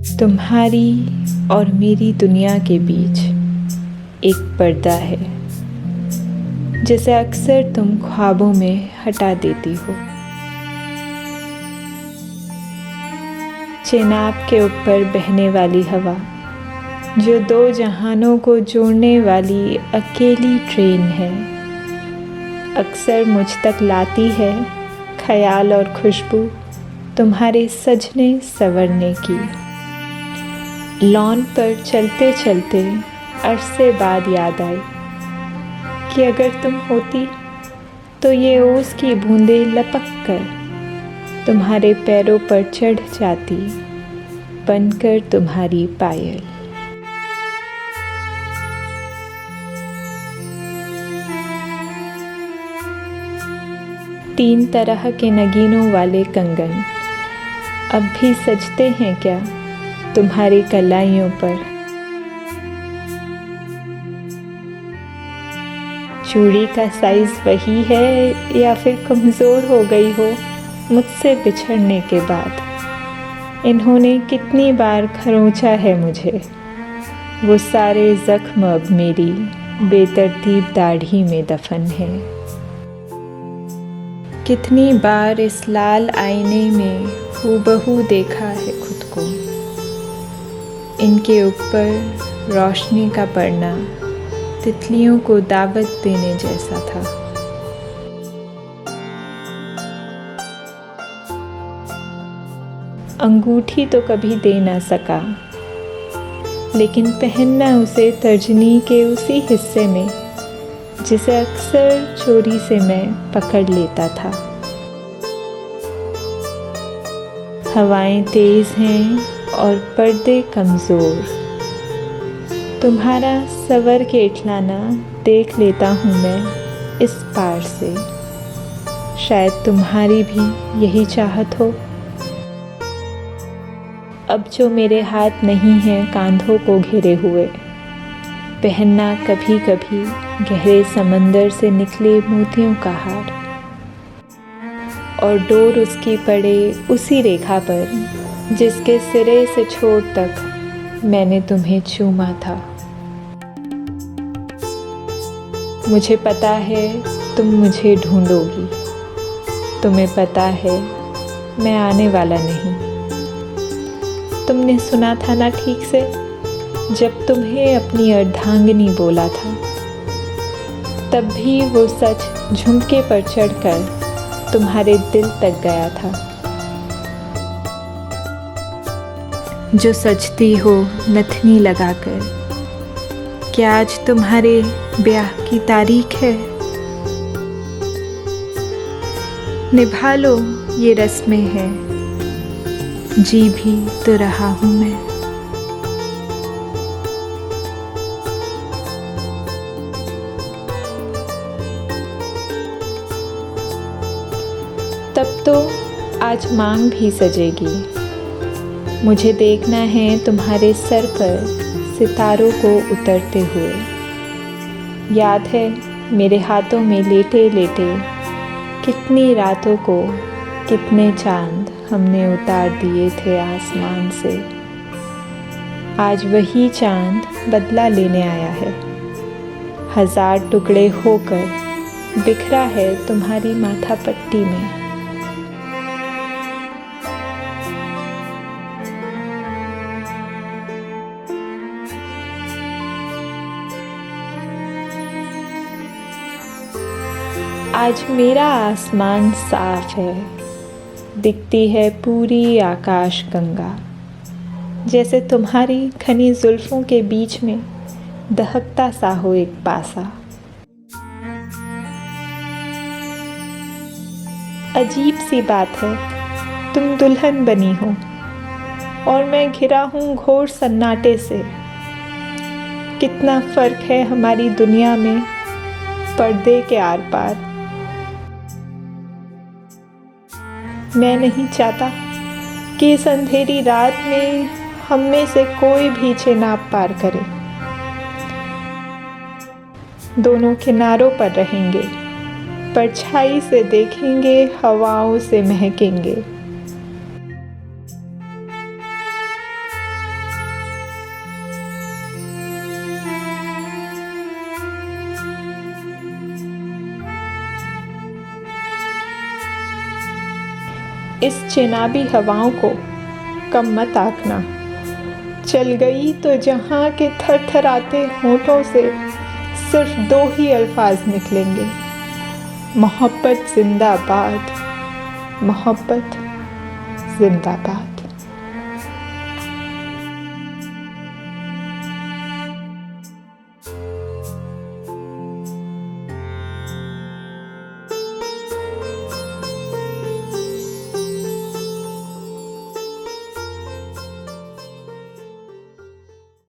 तुम्हारी और मेरी दुनिया के बीच एक पर्दा है जिसे अक्सर तुम ख्वाबों में हटा देती हो। चेनाब के ऊपर बहने वाली हवा जो दो जहानों को जोड़ने वाली अकेली ट्रेन है, अक्सर मुझ तक लाती है ख्याल और खुशबू तुम्हारे सजने संवरने की। लॉन पर चलते चलते अरसे बाद याद आई कि अगर तुम होती तो ये ओस की बूंदें लपक कर तुम्हारे पैरों पर चढ़ जाती, बनकर तुम्हारी पायल। तीन तरह के नगीनों वाले कंगन अब भी सजते हैं क्या तुम्हारी कलाइयों पर? चूड़ी का साइज वही है या फिर कमज़ोर हो गई हो मुझसे बिछड़ने के बाद? इन्होंने कितनी बार खरोंचा है मुझे, वो सारे ज़ख्म अब मेरी बेतरतीब दाढ़ी में दफन है। कितनी बार इस लाल आईने में हूबहू देखा है खुद को, इनके ऊपर रोशनी का पड़ना तितलियों को दावत देने जैसा था। अंगूठी तो कभी दे ना सका, लेकिन पहनना उसे तर्जनी के उसी हिस्से में जिसे अक्सर चोरी से मैं पकड़ लेता था। हवाएं तेज हैं और पर्दे कमज़ोर, तुम्हारा सवर के इठलाना देख लेता हूँ मैं इस पार से। शायद तुम्हारी भी यही चाहत हो। अब जो मेरे हाथ नहीं हैं कांधों को घेरे हुए, पहनना कभी कभी गहरे समंदर से निकले मोतियों का हार, और डोर उसकी पड़े उसी रेखा पर जिसके सिरे से छोर तक मैंने तुम्हें चूमा था। मुझे पता है तुम मुझे ढूंढोगी, तुम्हें पता है मैं आने वाला नहीं। तुमने सुना था ना ठीक से जब तुम्हें अपनी अर्धांगिनी बोला था, तब भी वो सच झुमके पर चढ़कर तुम्हारे दिल तक गया था। जो सजती हो नथनी लगाकर, क्या आज तुम्हारे ब्याह की तारीख है? निभा लो ये रस्में हैं, जी भी तो रहा हूँ मैं। तब तो आज मांग भी सजेगी। मुझे देखना है तुम्हारे सर पर सितारों को उतरते हुए। याद है मेरे हाथों में लेटे लेटे कितनी रातों को कितने चांद हमने उतार दिए थे आसमान से। आज वही चांद बदला लेने आया है, 1000 टुकड़े होकर बिखरा है तुम्हारी माथा पट्टी में। आज मेरा आसमान साफ है, दिखती है पूरी आकाश गंगा, जैसे तुम्हारी घनी जुल्फों के बीच में दहकता सा हो एक पासा। अजीब सी बात है, तुम दुल्हन बनी हो और मैं घिरा हूँ घोर सन्नाटे से। कितना फर्क है हमारी दुनिया में पर्दे के आर पार। मैं नहीं चाहता कि इस अंधेरी रात में हम में से कोई भी चेनाब पार करे। दोनों किनारों पर रहेंगे, परछाई से देखेंगे, हवाओं से महकेंगे। इस चिनाबी हवाओं को कम मत आंकना। चल गई तो जहाँ के थरथराते होठों से सिर्फ 2 ही अल्फाज निकलेंगे, मोहब्बत जिंदाबाद, मोहब्बत जिंदाबाद।